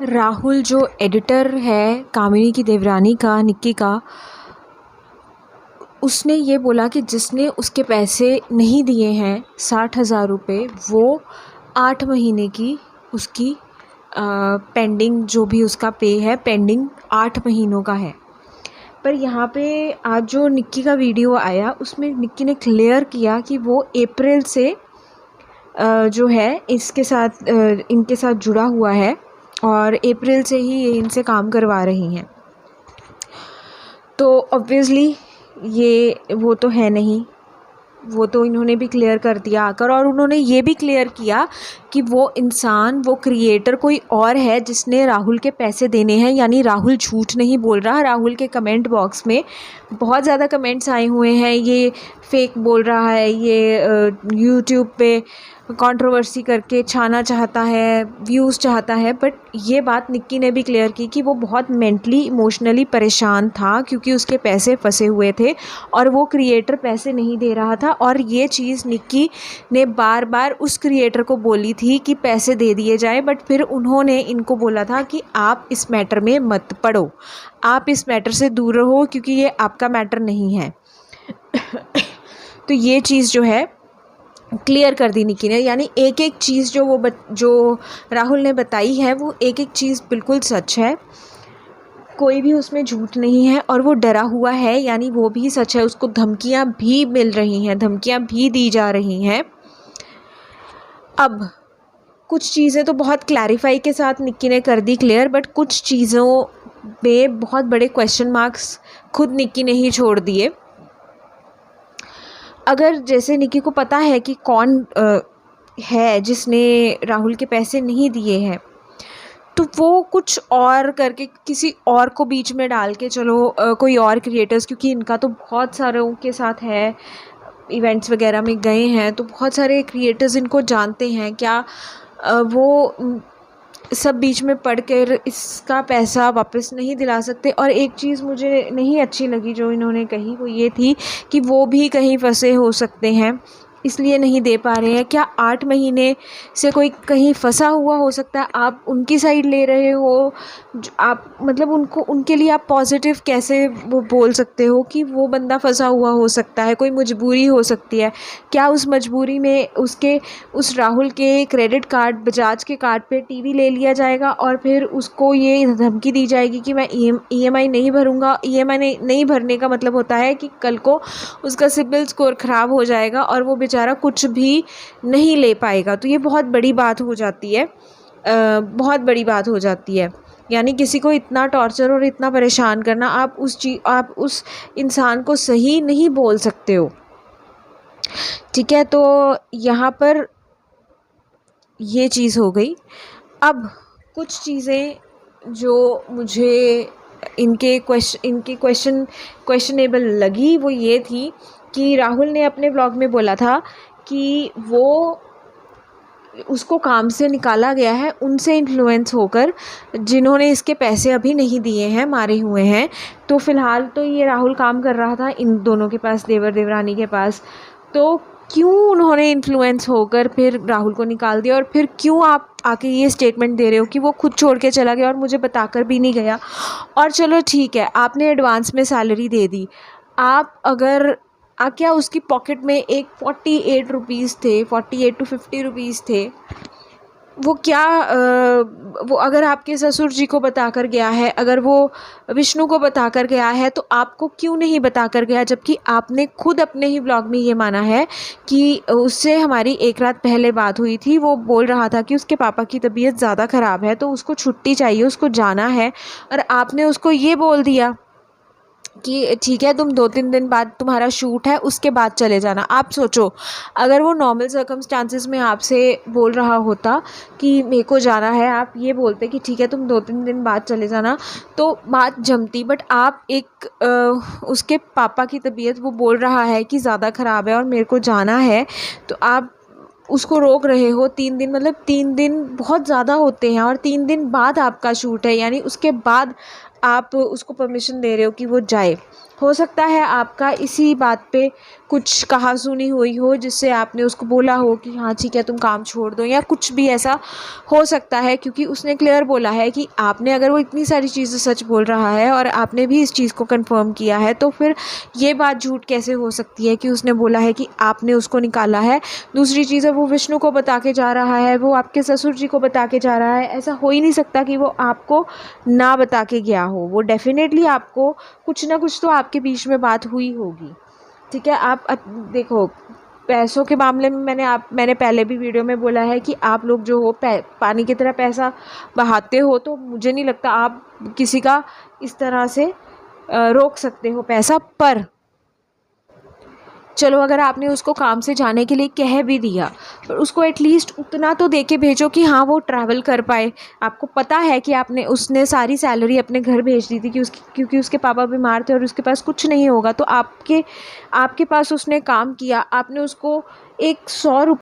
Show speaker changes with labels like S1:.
S1: राहुल जो एडिटर है कामिनी की देवरानी का, निक्की का, उसने ये बोला कि जिसने उसके पैसे नहीं दिए हैं 60,000 रुपये, वो 8 महीने की उसकी पेंडिंग, जो भी उसका पे है पेंडिंग 8 महीनों का है। पर यहाँ पे आज जो निक्की का वीडियो आया उसमें निक्की ने क्लियर किया कि वो अप्रैल से जो है इसके साथ इनके साथ जुड़ा हुआ है और अप्रैल से ही ये इनसे काम करवा रही हैं। तो ऑब्वियसली ये वो तो है नहीं, वो तो इन्होंने भी क्लियर कर दिया आकर। और उन्होंने ये भी क्लियर किया कि वो इंसान, वो क्रिएटर कोई और है जिसने राहुल के पैसे देने हैं। यानी राहुल झूठ नहीं बोल रहा। राहुल के कमेंट बॉक्स में बहुत ज़्यादा कमेंट्स आए हुए हैं, ये फेक बोल रहा है, ये यूट्यूब पे कंट्रोवर्सी करके छाना चाहता है, व्यूज़ चाहता है। बट ये बात निक्की ने भी क्लियर की कि वो बहुत मेंटली इमोशनली परेशान था क्योंकि उसके पैसे फंसे हुए थे और वो क्रिएटर पैसे नहीं दे रहा था। और ये चीज़ निक्की ने बार बार उस क्रिएटर को बोली थी कि पैसे दे दिए जाए, बट फिर उन्होंने इनको बोला था कि आप इस मैटर में मत पड़ो, आप इस मैटर से दूर रहो क्योंकि ये आपका मैटर नहीं है। तो ये चीज़ जो है क्लियर कर दी निक्की ने। यानी एक एक चीज़ जो राहुल ने बताई है वो एक एक चीज़ बिल्कुल सच है, कोई भी उसमें झूठ नहीं है। और वो डरा हुआ है, यानी वो भी सच है। उसको धमकियां भी मिल रही हैं, धमकियां भी दी जा रही हैं। अब कुछ चीज़ें तो बहुत क्लैरिफाई के साथ निक्की ने कर दी क्लियर, बट कुछ चीज़ों में बहुत बड़े क्वेश्चन मार्क्स खुद निक्की ने ही छोड़ दिए। अगर जैसे निक्की को पता है कि कौन है जिसने राहुल के पैसे नहीं दिए हैं, तो वो कुछ और करके किसी और को बीच में डाल के, चलो कोई और क्रिएटर्स, क्योंकि इनका तो बहुत सारों के साथ है, इवेंट्स वगैरह में गए हैं, तो बहुत सारे क्रिएटर्स इनको जानते हैं, क्या वो सब बीच में पढ़कर इसका पैसा वापस नहीं दिला सकते। और एक चीज़ मुझे नहीं अच्छी लगी जो इन्होंने कही, वो ये थी कि वो भी कहीं फंसे हो सकते हैं इसलिए नहीं दे पा रहे हैं। क्या 8 महीने से कोई कहीं फंसा हुआ हो सकता है? आप उनकी साइड ले रहे हो, आप मतलब उनके लिए आप पॉजिटिव कैसे वो बोल सकते हो कि वो बंदा फंसा हुआ हो सकता है, कोई मजबूरी हो सकती है। क्या उस मजबूरी में उस राहुल के क्रेडिट कार्ड, बजाज के कार्ड पे टीवी ले लिया जाएगा और फिर उसको ये धमकी दी जाएगी कि मैं EMI नहीं भरूँगा। EMI नहीं भरने का मतलब होता है कि कल को उसका सिबिल स्कोर ख़राब हो जाएगा और वो बेचारा कुछ भी नहीं ले पाएगा। तो ये बहुत बड़ी बात हो जाती है, बहुत बड़ी बात हो जाती है। यानी किसी को इतना टॉर्चर और इतना परेशान करना, आप उस इंसान को सही नहीं बोल सकते हो, ठीक है। तो यहाँ पर ये चीज़ हो गई। अब कुछ चीज़ें जो मुझे इनके क्वेश्चनेबल लगी वो ये थी कि राहुल ने अपने ब्लॉग में बोला था कि वो उसको काम से निकाला गया है उनसे इन्फ्लुएंस होकर जिन्होंने इसके पैसे अभी नहीं दिए हैं, मारे हुए हैं। तो फ़िलहाल तो ये राहुल काम कर रहा था इन दोनों के पास, देवर देवरानी के पास। तो क्यों उन्होंने इन्फ्लुएंस होकर फिर राहुल को निकाल दिया? और फिर क्यों आप आके ये स्टेटमेंट दे रहे हो कि वो खुद छोड़ के चला गया और मुझे बताकर भी नहीं गया? और चलो ठीक है, आपने एडवांस में सैलरी दे दी, क्या उसकी पॉकेट में एक 48 रुपीज़ थे, 48 to 50 रुपीज़ थे, वो क्या वो अगर आपके ससुर जी को बताकर गया है, अगर वो विष्णु को बताकर गया है, तो आपको क्यों नहीं बताकर गया? जबकि आपने खुद अपने ही ब्लॉग में ये माना है कि उससे हमारी एक रात पहले बात हुई थी। वो बोल रहा था कि उसके पापा की तबीयत ज़्यादा ख़राब है तो उसको छुट्टी चाहिए, उसको जाना है, और आपने उसको ये बोल दिया कि ठीक है, तुम 2-3 दिन बाद तुम्हारा शूट है, उसके बाद चले जाना। आप सोचो, अगर वो नॉर्मल सर्कमस्टांसिस में आपसे बोल रहा होता कि मेरे को जाना है, आप ये बोलते कि ठीक है तुम 2-3 दिन बाद चले जाना, तो बात जमती। बट आप उसके पापा की तबीयत, वो बोल रहा है कि ज़्यादा ख़राब है और मेरे को जाना है, तो आप उसको रोक रहे हो 3 दिन। मतलब 3 दिन बहुत ज़्यादा होते हैं और 3 दिन बाद आपका शूट है, यानी उसके बाद आप उसको परमिशन दे रहे हो कि वो जाए। हो सकता है आपका इसी बात पे कुछ कहा-सुनी हुई हो, जिससे आपने उसको बोला हो कि हाँ ठीक है तुम काम छोड़ दो, या कुछ भी ऐसा हो सकता है, क्योंकि उसने क्लियर बोला है कि आपने, अगर वो इतनी सारी चीज़ें सच बोल रहा है और आपने भी इस चीज़ को कंफर्म किया है, तो फिर ये बात झूठ कैसे हो सकती है कि उसने बोला है कि आपने उसको निकाला है। दूसरी चीज़ है, वो विष्णु को बता के जा रहा है, वो आपके ससुर जी को बता के जा रहा है। ऐसा हो ही नहीं सकता कि वो आपको ना बता के गया हो। वो डेफ़िनेटली आपको कुछ ना कुछ तो आपके बीच में बात हुई होगी, ठीक है। आप देखो, पैसों के मामले में मैंने पहले भी वीडियो में बोला है कि आप लोग जो हो पानी की तरह पैसा बहाते हो, तो मुझे नहीं लगता आप किसी का इस तरह से रोक सकते हो पैसा। पर चलो, अगर आपने उसको काम से जाने के लिए कह भी दिया, पर उसको एटलीस्ट उतना तो दे के भेजो कि हाँ वो ट्रैवल कर पाए। आपको पता है कि उसने सारी सैलरी अपने घर भेज दी थी क्योंकि उसके पापा बीमार थे और उसके पास कुछ नहीं होगा, तो आपके पास उसने काम किया, आपने उसको एक 100